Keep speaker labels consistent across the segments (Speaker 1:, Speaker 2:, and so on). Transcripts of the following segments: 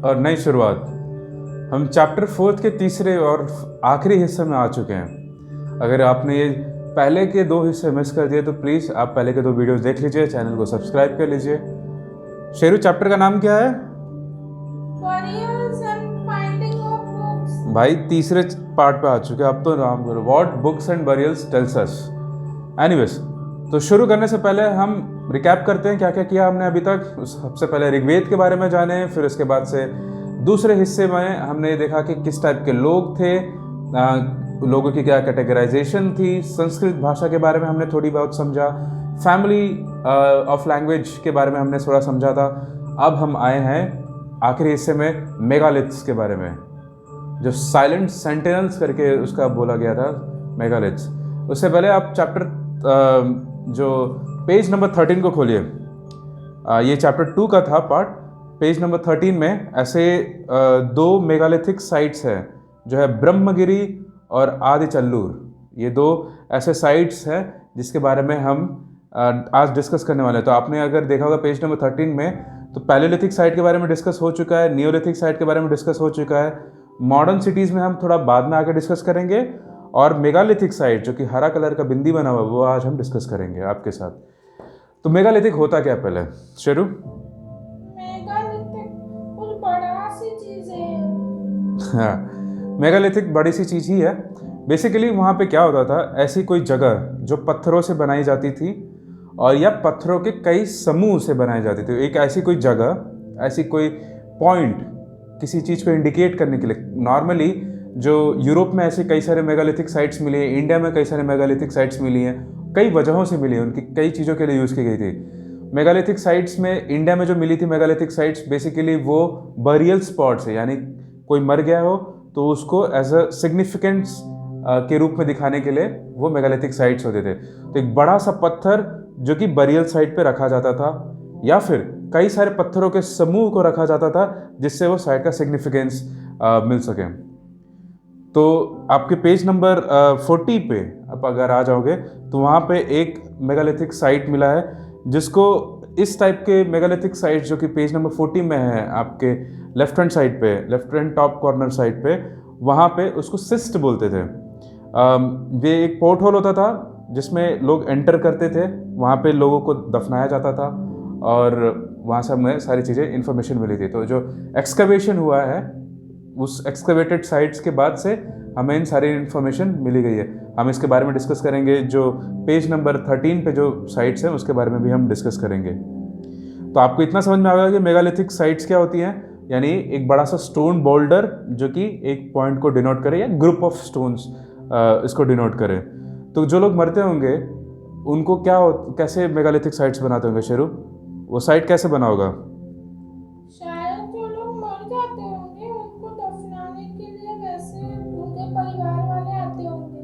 Speaker 1: और नई शुरुआत। हम चैप्टर 4 के तीसरे और आखिरी हिस्से में आ चुके हैं। अगर आपने ये पहले के 2 हिस्से मिस कर दिए तो प्लीज़ आप पहले के 2 वीडियोस देख लीजिए, चैनल को सब्सक्राइब कर लीजिए। शेरू, चैप्टर का नाम क्या है?
Speaker 2: Burials and finding of books.
Speaker 1: भाई तीसरे पार्ट पे आ चुके हैं, अब तो नाम करो, what books and burials tells us. Anyways, तो शुरू करने से पहले हम रिकैप करते हैं क्या क्या किया हमने अभी तक। सबसे पहले ऋग्वेद के बारे में जाने, फिर उसके बाद से दूसरे हिस्से में हमने देखा कि किस टाइप के लोग थे, लोगों की क्या कैटेगराइजेशन थी, संस्कृत भाषा के बारे में हमने थोड़ी बहुत समझा, फैमिली ऑफ लैंग्वेज के बारे में हमने थोड़ा समझा था। अब हम आए हैं आखिरी हिस्से में मेगालिथ्स के बारे में, जो साइलेंट सेंटिनल्स करके उसका बोला गया था, मेगालिथ्स। उससे पहले आप चैप्टर जो पेज नंबर 13 को खोलिए। ये चैप्टर 2 का था पार्ट। पेज नंबर 13 में ऐसे 2 मेगालिथिक साइट्स हैं, जो है ब्रह्मगिरी और आदिचल्लूर। ये 2 ऐसे साइट्स हैं जिसके बारे में हम आज डिस्कस करने वाले हैं। तो आपने अगर देखा होगा पेज नंबर 13 में, तो पैलेलिथिक साइट के बारे में डिस्कस हो चुका है, नियोलिथिक साइट के बारे में डिस्कस हो चुका है। मॉडर्न सिटीज़ में हम थोड़ा बाद में आकर डिस्कस करेंगे, और मेगालिथिक साइट जो कि हरा कलर का बिंदी बना हुआ है, वो आज हम डिस्कस करेंगे आपके साथ। तो मेगालिथिक होता क्या पहले, शेरू?
Speaker 2: मेगालिथिक कुछ बड़ा सी चीज है।
Speaker 1: हाँ, मेगालिथिक बड़ी सी चीज़ ही है। बेसिकली वहाँ पे क्या होता था, ऐसी कोई जगह जो पत्थरों से बनाई जाती थी, और या पत्थरों के कई समूह से बनाई जाती थी। एक ऐसी कोई जगह, ऐसी कोई पॉइंट किसी चीज़ को इंडिकेट करने के लिए। नॉर्मली जो यूरोप में ऐसे कई सारे मेगालिथिक साइट्स मिली हैं, इंडिया में कई सारे मेगालिथिक साइट्स मिली हैं, कई वजहों से मिली हैं, उनकी कई चीज़ों के लिए यूज़ की गई थी। मेगालिथिक साइट्स में इंडिया में जो मिली थी मेगालिथिक साइट्स, बेसिकली वो बरियल स्पॉट्स है, यानी कोई मर गया हो तो उसको एज अ सिग्निफिकेंस के रूप में दिखाने के लिए वो मेगालिथिक साइट्स होते थे। तो एक बड़ा सा पत्थर जो कि बरियल साइट पे रखा जाता था, या फिर कई सारे पत्थरों के समूह को रखा जाता था जिससे वो साइट का सिग्निफिकेंस मिल सके। तो आपके पेज नंबर 40 पे आप अगर आ जाओगे तो वहाँ पे एक मेगालिथिक साइट मिला है, जिसको इस टाइप के मेगालिथिक साइट जो कि पेज नंबर 40 में है आपके लेफ्ट हैंड साइड पे, left hand top corner side पे, वहाँ पे उसको सिस्ट बोलते थे। ये एक पोर्ट होल होता था जिसमें लोग एंटर करते थे, वहाँ पे लोगों को दफनाया जाता था, और वहाँ से हमें सारी चीज़ें इन्फॉर्मेशन मिली थी। तो जो एक्सकवेशन हुआ है, उस एक्सकवेटेड साइट्स के बाद से हमें इन सारी इन्फॉर्मेशन मिली गई है। हम इसके बारे में डिस्कस करेंगे। जो पेज नंबर 13 पे जो साइट्स हैं उसके बारे में भी हम डिस्कस करेंगे। तो आपको इतना समझ में आ गया कि मेगालिथिक साइट्स क्या होती हैं, यानी एक बड़ा सा स्टोन बोल्डर जो कि एक पॉइंट को डिनोट करे, या ग्रुप ऑफ स्टोन्स इसको डिनोट करे। तो जो लोग मरते होंगे उनको कैसे मेगालिथिक साइट्स बनाते होंगे शेरू? वो साइट कैसे बना होगा?
Speaker 2: शायद जो लोग मर जाते होंगे उनको दफनाने के लिए वैसे उनके परिवार वाले आते होंगे।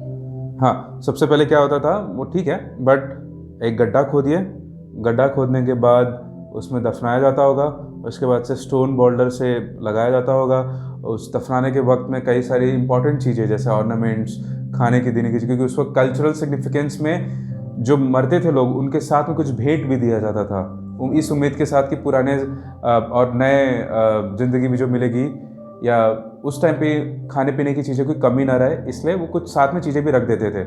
Speaker 1: हाँ, सबसे पहले क्या होता था वो ठीक है, बट एक गड्ढा खोदिए, गड्ढा खोदने के बाद उसमें दफनाया जाता होगा, उसके बाद से स्टोन बोल्डर से लगाया जाता होगा। उस दफनाने के वक्त में कई सारी इंपॉर्टेंट चीज़ें जैसे ऑर्नामेंट्स, खाने की देने की, क्योंकि उस वक्त कल्चरल सिग्निफिकेंस में जो मरते थे लोग उनके साथ में कुछ भेंट भी दिया जाता था, इस उम्मीद के साथ कि पुराने और नए ज़िंदगी भी जो मिलेगी, या उस टाइम पे खाने पीने की चीज़ें कोई कमी ना रहे, इसलिए वो कुछ साथ में चीज़ें भी रख देते थे।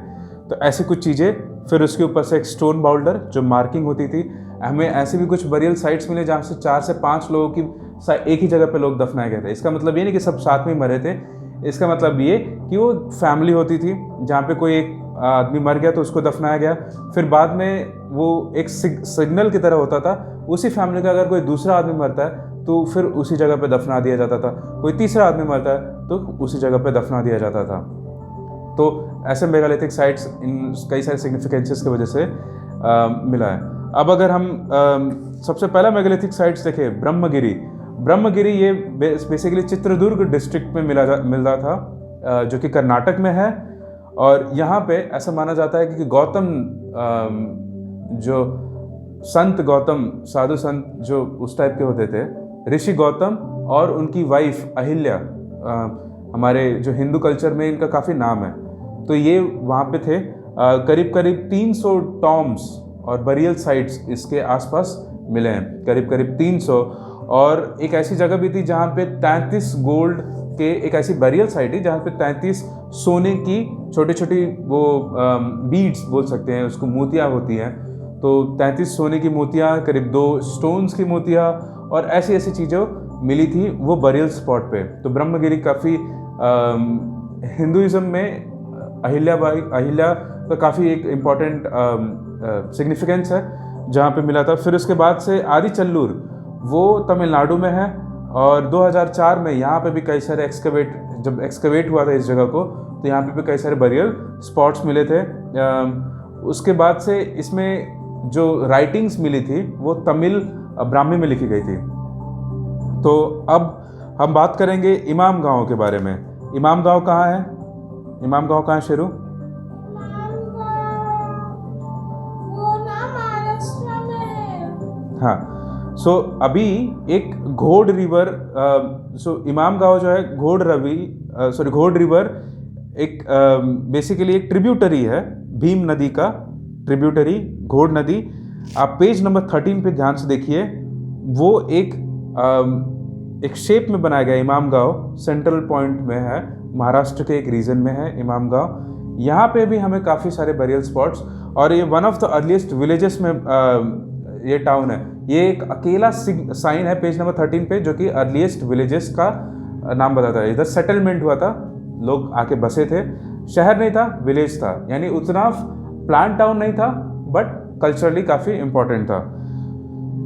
Speaker 1: तो ऐसी कुछ चीज़ें, फिर उसके ऊपर से एक स्टोन बाउल्डर जो मार्किंग होती थी। हमें ऐसे भी कुछ बरियल साइट्स मिले जहाँ से 4 से 5 लोगों की एक ही जगह पे लोग दफनाए गए थे। इसका मतलब ये नहीं कि सब साथ में मरे थे, इसका मतलब ये कि वो फैमिली होती थी जहाँ पे कोई एक आदमी मर गया तो उसको दफनाया गया, फिर बाद में वो एक सिग्नल की तरह होता था, उसी फैमिली का अगर कोई दूसरा आदमी मरता है तो फिर उसी जगह पे दफना दिया जाता था, कोई तीसरा आदमी मरता है तो उसी जगह पे दफना दिया जाता था। तो ऐसे मेगालिथिक साइट्स इन कई सारे सिग्निफिकेंसेस की वजह से मिला है। अब अगर हम सबसे पहला मेगालिथिक साइट्स देखें, ब्रह्मगिरी ये बेसिकली चित्रदुर्ग डिस्ट्रिक्ट में मिल रहा था, जो कि कर्नाटक में है। और यहाँ पे ऐसा माना जाता है कि गौतम, जो संत गौतम, साधु संत जो उस टाइप के होते थे, ऋषि गौतम और उनकी वाइफ अहिल्या, हमारे जो हिंदू कल्चर में इनका काफ़ी नाम है, तो ये वहाँ पे थे। करीब करीब 300 टॉम्ब्स और बरियल साइट्स इसके आसपास मिले हैं, करीब करीब 300। और एक ऐसी जगह भी थी जहाँ पे 33 गोल्ड के, एक ऐसी बरियल साइट थी जहाँ पे 33 सोने की छोटी छोटी वो बीड्स बोल सकते हैं उसको, मोतियाँ होती हैं। तो 33 सोने की मोतियाँ, करीब 2 स्टोन्स की मोतियाँ और ऐसी ऐसी चीज़ें मिली थी वो बरियल स्पॉट पे। तो ब्रह्मगिरी काफ़ी हिंदुइज्म में अहिल्या का काफ़ी एक इम्पॉर्टेंट सिग्निफिकेंस है जहाँ पे मिला था। फिर उसके बाद से आदि चल्लूर वो तमिलनाडु में है और 2004 में यहाँ पे भी कई सारे जब एक्सकवेट हुआ था इस जगह को, तो यहाँ पे भी कई सारे बरियल स्पॉट्स मिले थे। उसके बाद से इसमें जो राइटिंग्स मिली थी वो तमिल ब्राह्मी में लिखी गई थी। तो अब हम बात करेंगे इमाम गांव के बारे में। इमाम गांव कहाँ है? इमाम गांव कहाँ है शेरू?
Speaker 2: वो ना महाराष्ट्र में है।
Speaker 1: हाँ, सो अभी एक घोड़ रिवर, इमाम गांव जो है घोड़ रिवर एक बेसिकली एक ट्रिब्यूटरी है, भीम नदी का ट्रिब्यूटरी घोड़ नदी। आप पेज नंबर 13 पे ध्यान से देखिए, वो एक शेप में बनाया गया इमाम गांव सेंट्रल पॉइंट में है, महाराष्ट्र के एक रीजन में है इमाम गांव। यहाँ पे भी हमें काफ़ी सारे बरियल स्पॉट्स, और ये one of the earliest villages में ये टाउन है। ये एक अकेला साइन है पेज नंबर 13 पे जो कि अर्लीस्ट विलेजेस का नाम बताता है। इधर सेटलमेंट हुआ था, लोग आके बसे थे, शहर नहीं था, विलेज था, यानी उतना प्लान टाउन नहीं था बट कल्चरली काफ़ी इम्पोर्टेंट था।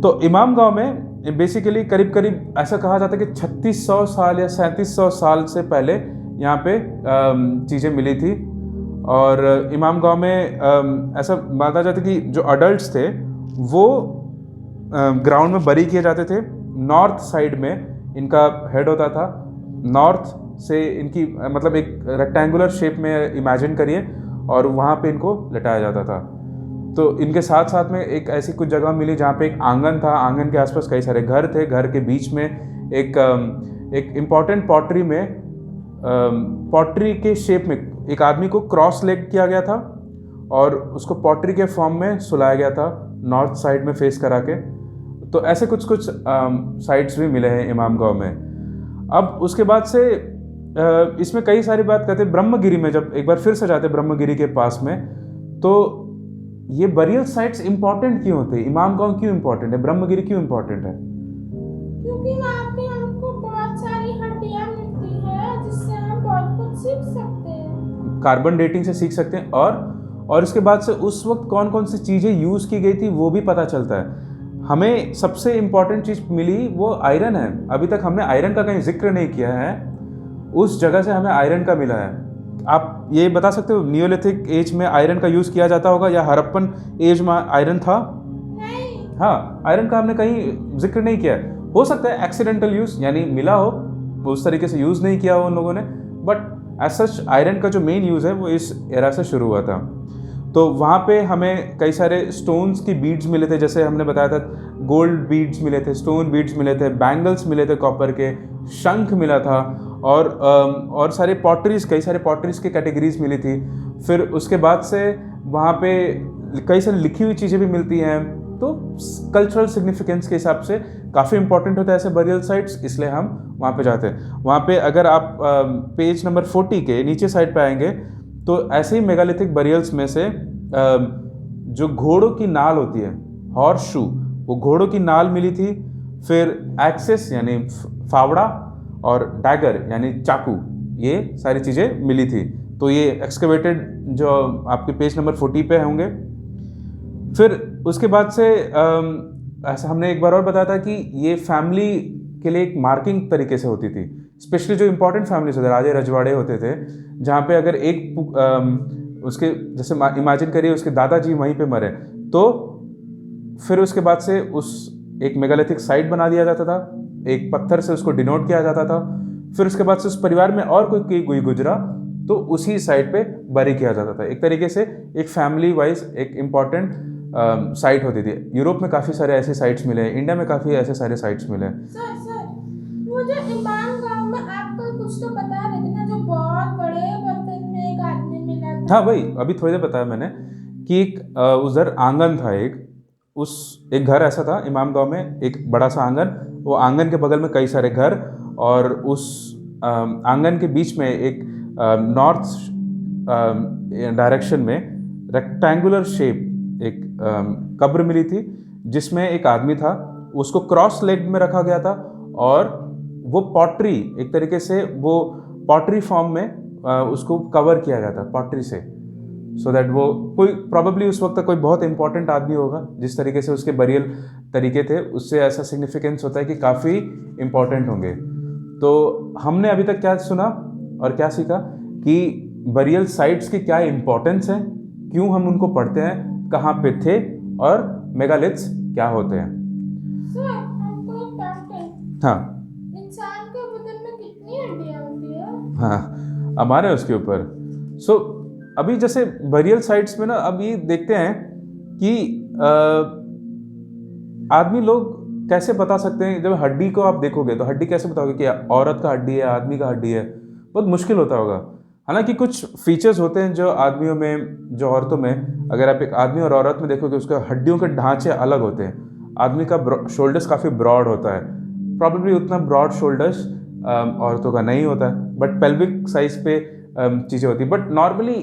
Speaker 1: तो इमाम गांव में बेसिकली करीब करीब ऐसा कहा जाता है कि 3600 साल या 3700 साल से पहले यहाँ पे चीज़ें मिली थी। और इमाम गांव में ऐसा माना जाता है कि जो अडल्ट्स थे वो ग्राउंड में बरी किए जाते थे। नॉर्थ साइड में इनका हेड होता था, नॉर्थ से इनकी मतलब एक रेक्टेंगुलर शेप में इमेजिन करिए, और वहाँ पे इनको लटाया जाता था। तो इनके साथ साथ में एक ऐसी कुछ जगह मिली जहाँ पे एक आंगन था, आंगन के आसपास कई सारे घर थे, घर के बीच में एक इम्पॉर्टेंट पॉटरी में पॉटरी के शेप में एक आदमी को क्रॉस लेग किया गया था और उसको पॉटरी के फॉर्म में सुलाया गया था, नॉर्थ साइड में फेस करा के। तो ऐसे कुछ साइट्स भी मिले हैं इमाम गांव में। अब उसके बाद से इसमें कई सारी बात करते हैं ब्रह्मगिरी में, जब एक बार फिर से जाते हैं ब्रह्मगिरी के पास में, तो ये बरियल साइट्स इंपॉर्टेंट क्यों होते हैं? इमाम गांव क्यों इंपॉर्टेंट है? ब्रह्मगिरी क्यों इंपॉर्टेंट है?
Speaker 2: क्योंकि वहाँ पे हमको बहुत सारी हड्डियाँ मिलती है जिससे हम बहुत कुछ सीख सकते हैं,
Speaker 1: कार्बन डेटिंग से सीख सकते हैं, और इसके बाद से उस वक्त कौन कौन सी चीज़ें यूज़ की गई थी वो भी पता चलता है। हमें सबसे इम्पॉर्टेंट चीज़ मिली वो आयरन है। अभी तक हमने आयरन का कहीं जिक्र नहीं किया है, उस जगह से हमें आयरन का मिला है। आप ये बता सकते हो नियोलिथिक एज में आयरन का यूज़ किया जाता होगा या हड़प्पन एज में आयरन था?
Speaker 2: नहीं।
Speaker 1: हाँ, आयरन का हमने कहीं जिक्र नहीं किया है। हो सकता है एक्सीडेंटल यूज़, यानी मिला हो, उस तरीके से यूज़ नहीं किया हो उन लोगों ने, बट एज सच आयरन का जो मेन यूज़ है वो इस एरा से शुरू हुआ था। तो वहाँ पे हमें कई सारे स्टोन्स की बीड्स मिले थे, जैसे हमने बताया था गोल्ड बीड्स मिले थे, स्टोन बीड्स मिले थे, बैंगल्स मिले थे कॉपर के, शंख मिला था, और सारे पॉटरीज, कई सारे पॉटरीज की कैटेगरीज मिली थी। फिर उसके बाद से वहाँ पे कई सारी लिखी हुई चीज़ें भी मिलती हैं। तो कल्चरल सिग्निफिकेंस के हिसाब से काफ़ी इंपॉर्टेंट होता है ऐसे बरियल साइट्स, इसलिए हम वहाँ पे जाते हैं। वहाँ पे अगर आप पेज नंबर 40 के नीचे साइड पे आएंगे तो ऐसे ही मेगालिथिक बरियल्स में से जो घोड़ों की नाल होती है, हॉर्स शू, वो घोड़ों की नाल मिली थी। फिर एक्सेस यानी फावड़ा, और डैगर यानी चाकू, ये सारी चीज़ें मिली थी। तो ये एक्सकवेटेड जो आपके पेज नंबर 40 पे होंगे। फिर उसके बाद से ऐसा हमने एक बार और बताया था कि ये फैमिली के लिए एक मार्किंग तरीके से होती थी, स्पेशली जो इंपॉर्टेंट फैमिलीज होते, राजे रजवाड़े होते थे, जहाँ पे अगर एक उसके जैसे इमेजिन करिए उसके दादाजी वहीं पे मरे, तो फिर उसके बाद से उस एक मेगालिथिक साइट बना दिया जाता था, एक पत्थर से उसको डिनोट किया जाता था। फिर उसके बाद से उस परिवार में और कोई गुजरा तो उसी साइट पे बरी किया जाता था। एक तरीके से एक फैमिली वाइज एक इम्पॉर्टेंट साइट होती थी। यूरोप में काफ़ी सारे ऐसे साइट्स मिले हैं, इंडिया में काफ़ी ऐसे सारे साइट्स मिले हैं।
Speaker 2: सर वो जो इमाम गांव में आपको कुछ तो बता रहे थे ना, जो बहुत बड़े बर्तन में एक आदमी मिला था।
Speaker 1: हाँ भाई, अभी थोड़ी देर बताया मैंने कि एक उधर आंगन था, एक घर ऐसा था इमाम गांव में, एक बड़ा सा आंगन, वो आंगन के बगल में कई सारे घर, और उस आंगन के बीच में एक नॉर्थ डायरेक्शन में रेक्टेंगुलर शेप एक कब्र मिली थी, जिसमें एक आदमी था, उसको क्रॉस लेग में रखा गया था, और वो पॉटरी, एक तरीके से वो पॉटरी फॉर्म में उसको कवर किया गया था पॉटरी से, सो दैट वो कोई प्रॉबेबली उस वक्त कोई बहुत इंपॉर्टेंट आदमी होगा, जिस तरीके से उसके बरियल तरीके थे उससे ऐसा सिग्निफिकेंस होता है कि काफ़ी इंपॉर्टेंट होंगे। तो हमने अभी तक क्या सुना और क्या सीखा कि बरियल साइट्स की क्या इंपॉर्टेंस है, क्यों हम उनको पढ़ते हैं, कहाँ पे थे, और मेगालिथ्स क्या होते हैं।
Speaker 2: सर हमको एक डाउट है,
Speaker 1: हाँ
Speaker 2: इंसान के बदन में कितनी हड्डियां होती है?
Speaker 1: हाँ, अब आ रहे हैं उसके ऊपर। सो अभी जैसे बरियल साइट्स में ना, अब ये देखते हैं कि आदमी लोग कैसे बता सकते हैं। जब हड्डी को आप देखोगे तो हड्डी कैसे बताओगे कि औरत का हड्डी है, आदमी का हड्डी है, बहुत मुश्किल होता होगा। हालांकि कुछ फीचर्स होते हैं जो आदमियों में, जो औरतों में, अगर आप एक आदमी और औरत में देखोगे उसका हड्डियों के ढांचे अलग होते हैं। आदमी का शोल्डर्स काफ़ी ब्रॉड होता है, प्रॉब्लली उतना ब्रॉड शोल्डर्स औरतों का नहीं होता है, बट पेल्विक साइज पे चीज़ें होती है। बट नॉर्मली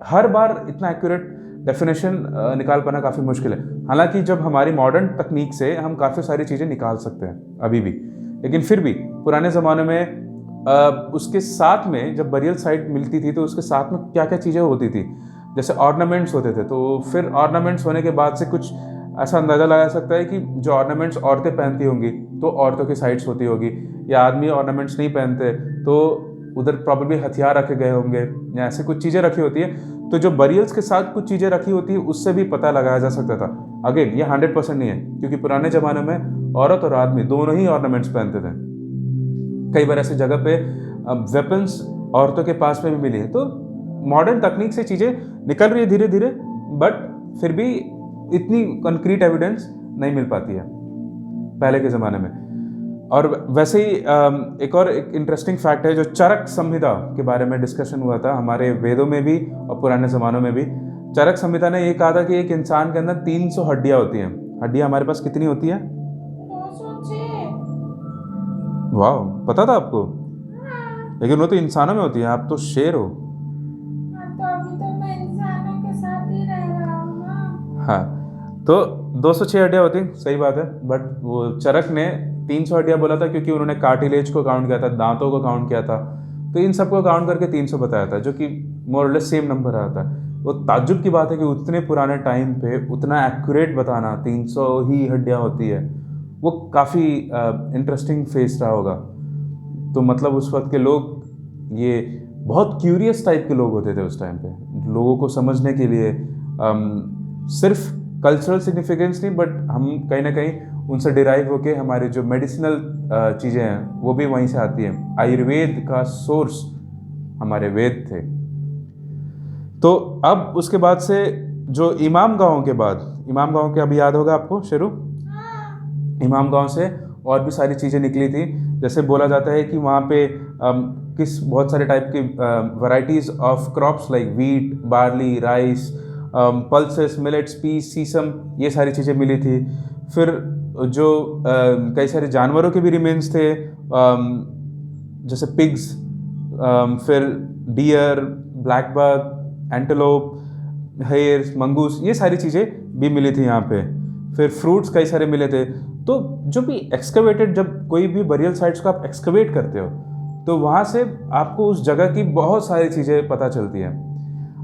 Speaker 1: हर बार इतना एक्यूरेट डेफिनेशन निकाल पाना काफ़ी मुश्किल है। हालांकि जब हमारी मॉडर्न तकनीक से हम काफ़ी सारी चीज़ें निकाल सकते हैं अभी भी, लेकिन फिर भी पुराने ज़माने में उसके साथ में जब बरियल साइट मिलती थी तो उसके साथ में क्या क्या चीज़ें होती थी, जैसे ऑर्नामेंट्स होते थे। तो फिर ऑर्नामेंट्स होने के बाद से कुछ ऐसा अंदाज़ा लगा सकता है कि जो ऑर्नामेंट्स औरतें पहनती होंगी तो औरतों की साइड्स होती होगी, या आदमी ऑर्नामेंट्स नहीं पहनते तो उधर प्रॉब्लली हथियार रखे गए होंगे, या ऐसे कुछ चीज़ें रखी होती है। तो जो बरियल्स के साथ कुछ चीज़ें रखी होती है उससे भी पता लगाया जा सकता था। अगेन ये 100% नहीं है, क्योंकि पुराने ज़माने में औरत और आदमी दोनों ही ऑर्नामेंट्स पहनते थे। कई बार ऐसी जगह पे वेपन्स औरतों के पास में भी मिली है। तो मॉडर्न तकनीक से चीज़ें निकल रही है धीरे धीरे, बट फिर भी इतनी कंक्रीट एविडेंस नहीं मिल पाती है पहले के ज़माने में। और वैसे ही एक और एक इंटरेस्टिंग फैक्ट है, जो चरक संहिता के बारे में डिस्कशन हुआ था हमारे वेदों में भी और पुराने ज़मानों में भी। चरक संहिता ने ये कहा था कि एक इंसान के अंदर 300 हड्डियाँ होती हैं। हड्डियाँ हमारे पास कितनी होती है?
Speaker 2: 206।
Speaker 1: वाह, पता था आपको?
Speaker 2: हाँ।
Speaker 1: लेकिन वो तो इंसानों में होती है, आप तो शेर हो।
Speaker 2: हाँ, तो अभी तो मैं इंसानों के साथ ही रह रहा हूँ ना।
Speaker 1: हाँ, तो 206 हड्डियाँ होती, सही बात है। बट वो चरक ने 300 हड्डियाँ बोला था, क्योंकि उन्होंने कार्टिलेज को काउंट किया था, दांतों को काउंट किया था, तो इन सबको काउंट करके 300 बताया था, जो कि मोर और लेस सेम नंबर आया था। वो ताज्जुब की बात है कि उतने पुराने टाइम पे उतना एक्यूरेट बताना, 300 ही हड्डियाँ होती है, वो काफ़ी इंटरेस्टिंग फेस रहा होगा। तो मतलब उस वक्त के लोग ये बहुत क्यूरियस टाइप के लोग होते थे उस टाइम पे, लोगों को समझने के लिए। सिर्फ कल्चरल सिग्निफिकेंस नहीं, बट हम कहीं ना कहीं उनसे डिराइव होके हमारे जो मेडिसिनल चीज़ें हैं वो भी वहीं से आती हैं। आयुर्वेद का सोर्स हमारे वेद थे। तो अब उसके बाद से जो इमाम गाँव के बाद, इमाम गाँव के अभी याद होगा आपको शेरू?
Speaker 2: हाँ।
Speaker 1: इमाम गाँव से और भी सारी चीज़ें निकली थी। जैसे बोला जाता है कि वहाँ पे किस बहुत सारे टाइप की varieties of crops like wheat, barley, rice, pulses, millets, peas, sesame, ये सारी चीज़ें मिली थी। फिर जो कई सारे जानवरों के भी रिमेन्स थे, जैसे पिग्स, फिर deer, black buck, antelope, hares, mongoose, ये सारी चीज़ें भी मिली थी यहाँ पे। फिर फ्रूट्स कई सारे मिले थे। तो जो भी एक्सकवेटेड, जब कोई भी बरियल साइट्स को आप एक्सकवेट करते हो तो वहाँ से आपको उस जगह की बहुत सारी चीज़ें पता चलती हैं।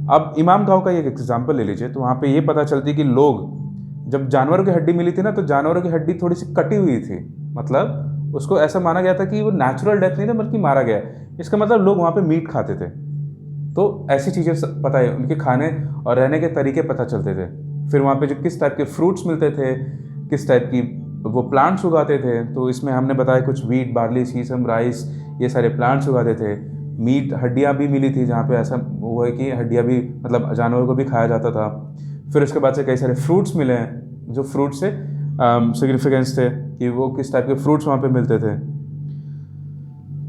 Speaker 1: अब इमाम गाँव का एक एग्जांपल ले लीजिए, तो वहाँ पे ये पता चलती है कि लोग, जब जानवरों की हड्डी मिली थी ना, तो जानवरों की हड्डी थोड़ी सी कटी हुई थी, मतलब उसको ऐसा माना गया था कि वो नेचुरल डेथ नहीं था बल्कि मारा गया। इसका मतलब लोग वहाँ पे मीट खाते थे। तो ऐसी चीज़ें पता है, उनके खाने और रहने के तरीके पता चलते थे। फिर वहाँ पे जो किस टाइप के फ्रूट्स मिलते थे, किस टाइप की वो प्लांट्स उगाते थे, तो इसमें हमने बताया कुछ वीट, बार्ली, सीसम, राइस, ये सारे प्लांट्स उगाते थे। मीट, हड्डियाँ भी मिली थी, जहाँ पे ऐसा वो है कि हड्डियाँ भी मतलब जानवरों को भी खाया जाता था। फिर उसके बाद से कई सारे फ्रूट्स मिले हैं, जो फ्रूट से सिग्निफिकेंस थे कि वो किस टाइप के फ्रूट्स वहाँ पे मिलते थे।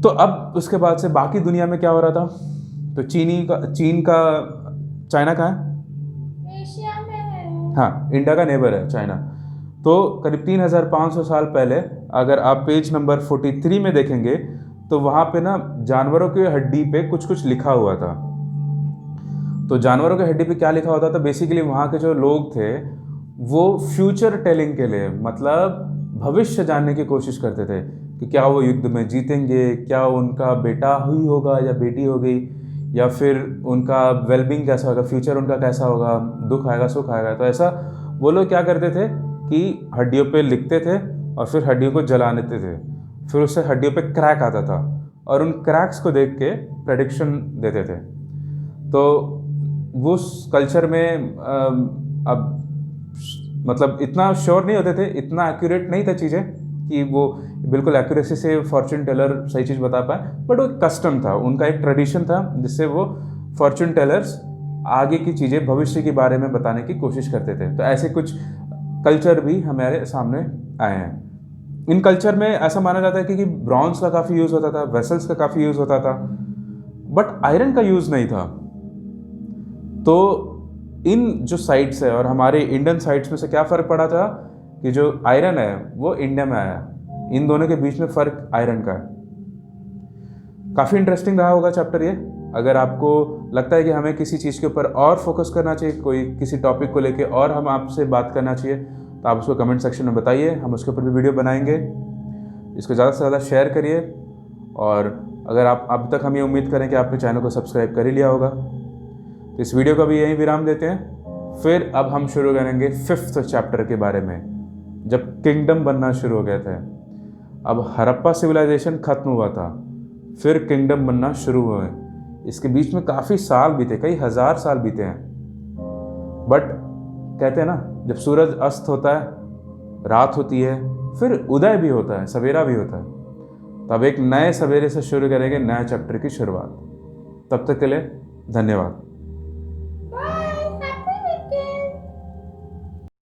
Speaker 1: तो अब उसके बाद से बाकी दुनिया में क्या हो रहा था, तो चीन का चाइना कहाँ है?
Speaker 2: एशिया में है।
Speaker 1: हाँ, इंडिया का नेबर है चाइना। तो करीब 3500 साल पहले अगर आप पेज नंबर 43 में देखेंगे तो वहाँ पे ना जानवरों की हड्डी पे कुछ कुछ लिखा हुआ था। तो जानवरों की हड्डी पे क्या लिखा होता था, बेसिकली वहाँ के जो लोग थे वो फ्यूचर टेलिंग के लिए, मतलब भविष्य जानने की कोशिश करते थे कि क्या वो युद्ध में जीतेंगे, क्या उनका बेटा हुई होगा या बेटी हो गई, या फिर उनका वेलबींग कैसा होगा, फ्यूचर उनका कैसा होगा, दुख आएगा सुख आएगा। तो ऐसा वो लोग क्या करते थे कि हड्डियों पे लिखते थे और फिर हड्डियों को जला देते थे, फिर उससे हड्डियों पे क्रैक आता था और उन क्रैक्स को देख के प्रेडिक्शन देते थे। तो वो उस कल्चर में अब मतलब इतना श्योर नहीं होते थे, इतना एक्यूरेट नहीं था चीज़ें कि वो बिल्कुल एक्यूरेसी से फॉर्चून टेलर सही चीज़ बता पाए, बट वो एक कस्टम था, उनका एक ट्रेडिशन था जिससे वो फॉर्चून टेलर्स आगे की चीज़ें भविष्य के बारे में बताने की कोशिश करते थे। तो ऐसे कुछ कल्चर भी हमारे सामने आए हैं। इन कल्चर में ऐसा माना जाता है कि ब्रॉन्ज का काफ़ी यूज़ होता था, वेसल्स का काफ़ी यूज़ होता था, बट आयरन का यूज़ नहीं था। तो इन जो साइट्स है और हमारे इंडियन साइट्स में से क्या फ़र्क पड़ा था कि जो आयरन है वो इंडिया में आया, इन दोनों के बीच में फ़र्क आयरन का है। काफ़ी इंटरेस्टिंग रहा होगा चैप्टर ये। अगर आपको लगता है कि हमें किसी चीज़ के ऊपर और फोकस करना चाहिए, कोई किसी टॉपिक को लेके और हम आपसे बात करना चाहिए, तो आप उसको कमेंट सेक्शन में बताइए, हम उसके ऊपर भी वीडियो बनाएंगे। इसको ज़्यादा से ज़्यादा शेयर करिए, और अगर आप अब तक हम ये उम्मीद करें कि आपने चैनल को सब्सक्राइब कर ही लिया होगा। तो इस वीडियो का भी यहीं विराम देते हैं। फिर अब हम शुरू करेंगे 5th चैप्टर के बारे में, जब किंगडम बनना शुरू हो गया था। अब हड़प्पा सिविलाइजेशन खत्म हुआ था, फिर किंगडम बनना शुरू हुए। इसके बीच में काफ़ी साल बीते, कई हज़ार साल बीते हैं। बट कहते हैं ना, जब सूरज अस्त होता है, रात होती है, फिर उदय भी होता है, सवेरा भी होता है। तब एक नए सवेरे से शुरू करेंगे नए चैप्टर की शुरुआत। तब तक के लिए धन्यवाद।